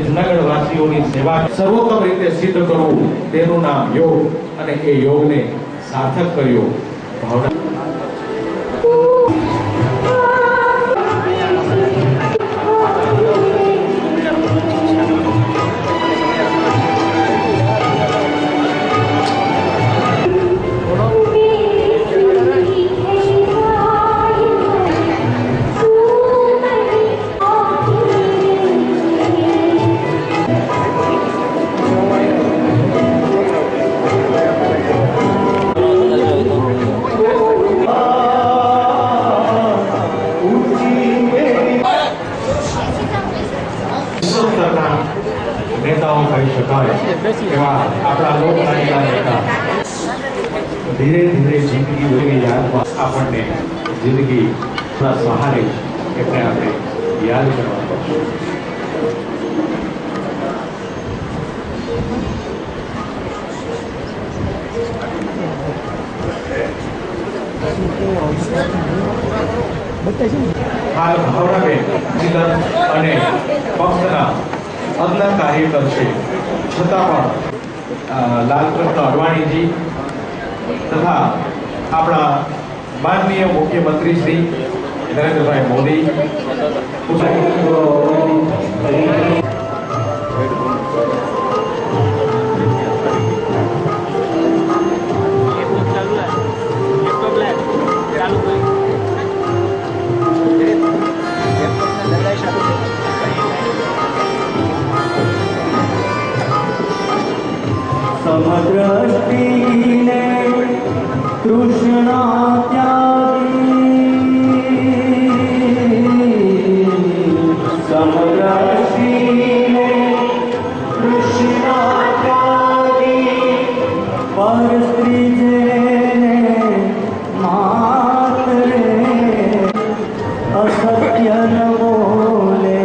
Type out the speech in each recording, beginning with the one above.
જૂનાગઢવાસીઓની સેવા સર્વોત્તમ રીતે સિદ્ધ કરવું તેનું નામ યોગ અને એ યોગને સાર્થક કર્યો ભાવના नेताओं कही शकाय अपना लोकतांत्रिक नेता धीरे धीरे जिंदगी वही याद आपने जिंदगी थोड़ा सहारे एटले आपणे याद करवा पड़शे। हाल भावनाबेन जिगन अने पक्षना अदना कार्यकर छे छतां पण लालकृष्ण अडवाणी जी तथा अपना माननीय मुख्यमंत्री श्री नरेंद्र भाई मोदी समद्रष्टिने तृष्णा समद्रष्टिने तृष्णा पर स्त्री जेने मातरे असत्य न बोले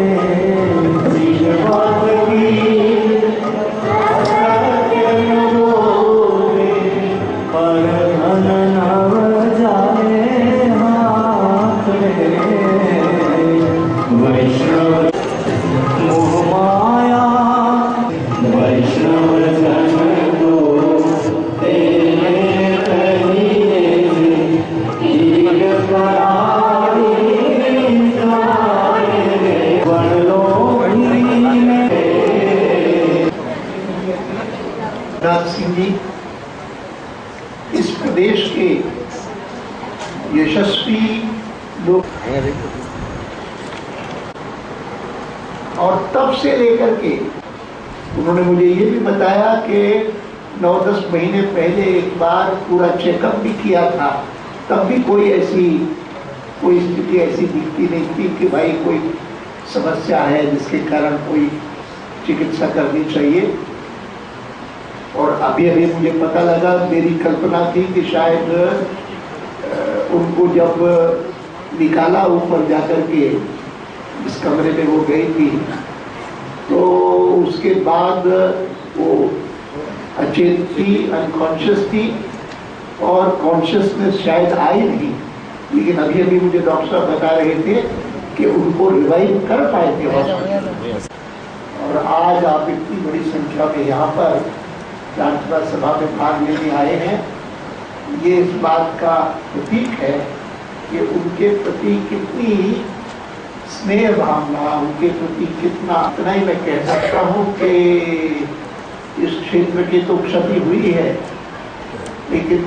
सिंह जी इस प्रदेश के यशस्वी लोग और तब से लेकर के उन्होंने मुझे ये भी बताया कि 9-10 महीने पहले एक बार पूरा चेकअप भी किया था, तब भी कोई स्थिति ऐसी दिखती नहीं थी कि भाई कोई समस्या है जिसके कारण कोई चिकित्सा करनी चाहिए। और अभी मुझे पता लगा, मेरी कल्पना थी कि शायद उनको जब निकाला ऊपर जाकर के इस कमरे में वो गई थी तो उसके बाद वो अचेत थी, अनकॉन्शियस थी और कॉन्शियसनेस शायद आई नहीं, लेकिन अभी मुझे डॉक्टर साहब बता रहे थे कि उनको रिवाइव कर पाए थे हॉस्पिटल। और आज आप इतनी बड़ी संख्या में यहाँ पर प्रार्थना सभा में भाग लेने आए हैं, ये इस बात का प्रतीक है कि उनके प्रति कितनी स्नेह भावना, उनके प्रति कितना, इतना ही मैं कह सकता हूँ कि इस क्षेत्र की तो क्षति हुई है, लेकिन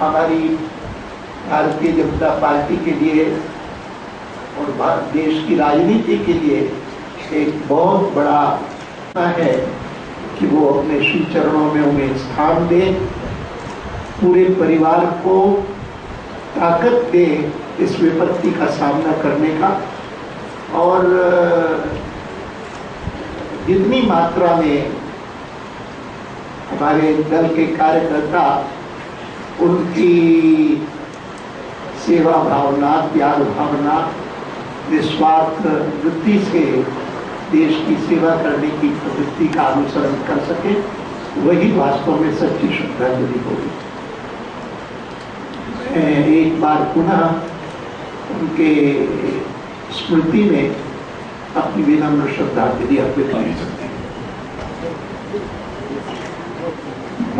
हमारी भारतीय जनता पार्टी के लिए और देश की राजनीति के लिए एक बहुत बड़ा है कि वो अपने श्री चरणों में उन्हें स्थान दे, पूरे परिवार को ताकत दे इस विपत्ति का सामना करने का। और जितनी मात्रा में हमारे दल के कार्यकर्ता उनकी सेवा भावना, त्याग भावना, निस्वार्थ वृत्ति से देश की सेवा करने की प्रवृत्ति का अनुसरण कर सके, वही वास्तव में सच्ची श्रद्धांजलि होगी। एक बार पुनः उनके स्मृति में अपनी विनम्र श्रद्धांजलि अर्पित कर सकते हैं।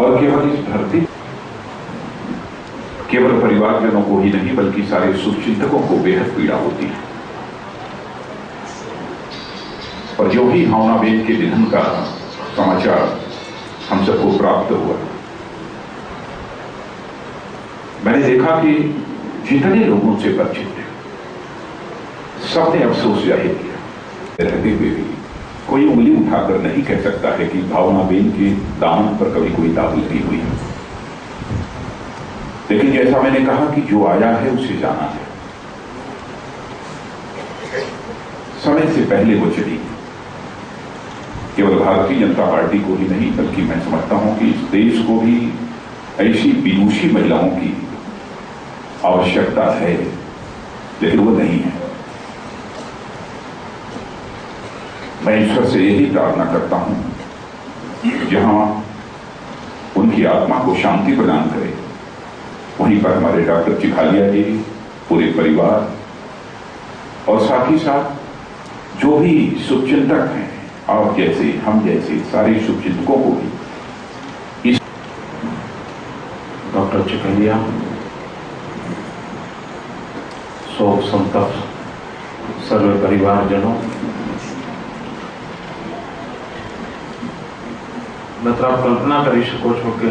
और केवल इस धरती, केवल परिवारजनों को ही नहीं बल्कि सारे शुभचिंतकों को बेहद पीड़ा होती है। और जो ही भावनाबेन के निधन का समाचार हम सबको प्राप्त हुआ, मैंने देखा कि जितने लोगों से परिचित थे सबने अफसोस जाहिर किया। रहते हुए भी कोई उंगली उठाकर नहीं कह सकता है कि भावनाबेन के दामन पर कभी कोई दागुल्ती हुई है। लेकिन जैसा मैंने कहा कि जो आया है उसे जाना है। समय से पहले वो चली, केवल भारतीय जनता पार्टी को ही नहीं बल्कि मैं समझता हूं कि इस देश को भी ऐसी विदुषी महिलाओं की आवश्यकता है, लेकिन वो नहीं है। मैं ईश्वर से यही प्रार्थना करता हूं जहां उनकी आत्मा को शांति प्रदान करे, वहीं पर हमारे डॉक्टर चिखालिया जी, पूरे परिवार और साथ ही साथ जो भी शुभचिंतक हैं, आप जैसे हम जैसे सारे शुभचिंतकों को भी इस डॉक्टर चिखालिया शोक संतप्त सर्व परिवारजनों, मित्र आप कल्पना કરી શકો છો કે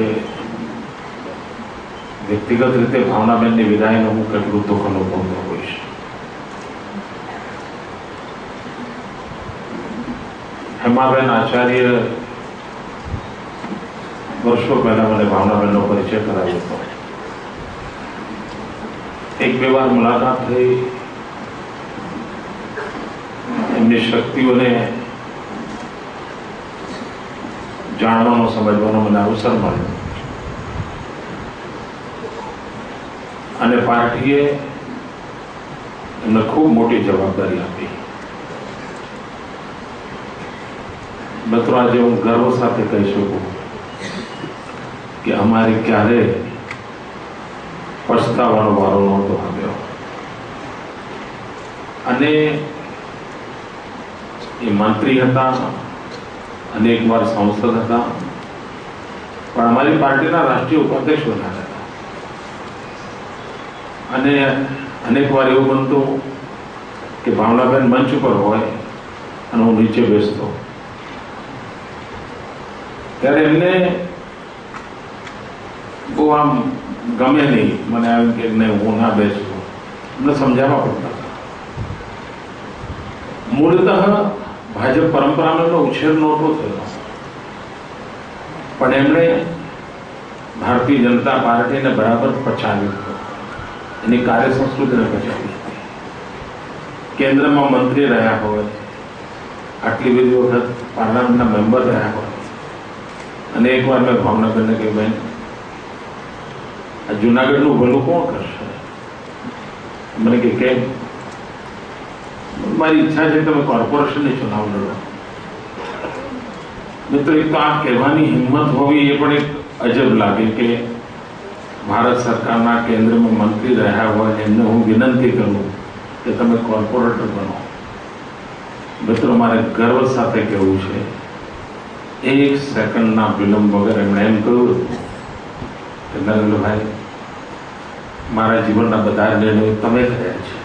વ્યક્તિગત રીતે ભાવનાબેનની વિદાયનો હું કેટલું દુઃખ અનુભવતો હોઈશ। હેમાબેન આચાર્ય વર્ષો પહેલા મને ભાવનાબેનનો પરિચય કરાવ્યો હતો। એક બે વાર મુલાકાત થઈ, એમની શક્તિઓને જાણવાનો સમજવાનો મને અવસર મળ્યો અને પાર્ટીએ એમને ખૂબ મોટી જવાબદારી આપી। મિત્રો આજે હું ગર્વ સાથે કહી શકું કે અમારી ક્યારે પછતાવાનો વારો નહોતો આવ્યો અને એ મંત્રી હતા, अनेक बार सांसद था, पर हमारी पार्टी ना राष्ट्रीय उपाध्यक्ष बना था। अनेक बार एवं बनतु कि भावनाबेन मंच पर होय અને હું નીચે બેસતો ત્યારે એમને બહુ આમ ગમે નહીં, મને એમ કે નહીં હું ના બેસું, એમને સમજાવવા પડતા હતા। મૂળતઃ ભાજપ પરંપરાનો ઉછેર નહોતો થયો, પણ એમણે ભારતીય જનતા પાર્ટીને બરાબર પચાવી હતો, એની કાર્ય સંસ્કૃતિને પચાવી હતી। કેન્દ્રમાં મંત્રી રહ્યા હોય, આટલી બધી વખત પાર્લામેન્ટના મેમ્બર રહ્યા હોય, અને એકવાર મેં ભાવનાબેનને કહ્યું, બેન આ જુનાગઢનું ભલું કોણ કરશે? મને કે કેમ? મારી ઈચ્છા છે તમે કોર્પોરેશનની ચુનાવ લડો। મિત્રો એક તો આ કહેવાની હિંમત હોવી એ પણ એક અજબ લાગે કે ભારત સરકારના કેન્દ્રમાં મંત્રી રહ્યા હોય એમને હું વિનંતી કરું કે તમે કોર્પોરેટર બનો। મિત્રો મારે ગર્વ સાથે કહેવું છે, એક સેકન્ડના વિલંબ વગર એમણે એમ કહ્યું કે નરેન્દ્રભાઈ મારા જીવનના બધા નિર્ણયો તમે કર્યા છે।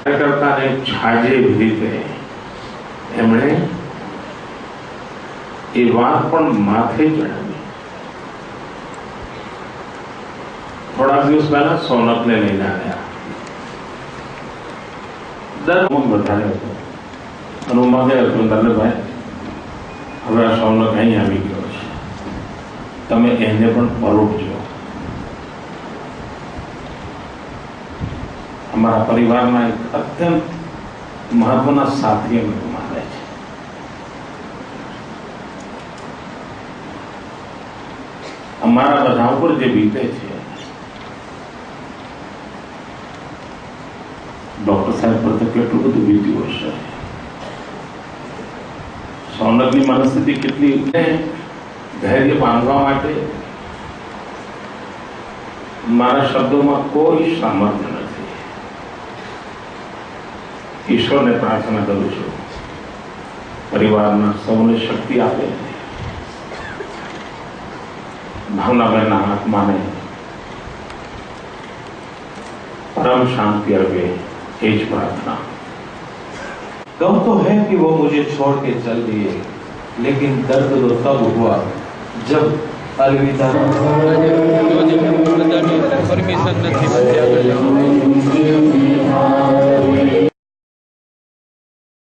કાર્યકર્તાને છાજે રીતે એમણે એ વાત પણ માથે ચડાવી। થોડા દિવસ પહેલા સોનકને લઈને આવ્યા, દર વધારે હતો અને હું માગે નરેન્દ્રભાઈ હવે આ સોનક અહીં આવી ગયો છે, તમે એને પણ પરોપજો। हमारा परिवार में एक अत्यंत મહત્વના સાથીઓને ગુમાવે છે. અમારા બધા ઉપર જે બીતે છે, ડોક્ટર સાહેબ પર તો કેટલું બધું બીત્યું હશે. સૌનકની મનસ્થિતિ કેટલી ધૈર્ય બાંધવા માટે મારા શબ્દોમાં કોઈ સામર્થ્ય નથી. ઈશ્વરને પ્રાર્થના કરું છું પરિવારના સૌને શક્તિ આપે, ભાવનાબેનના આત્માને परम शांति अर्पे, ये ज प्रार्थना. गम तो है कि वो मुझे छोड़ के चल दिए, लेकिन दर्द तो तब हुआ जब अलविदा. परमिशन नहीं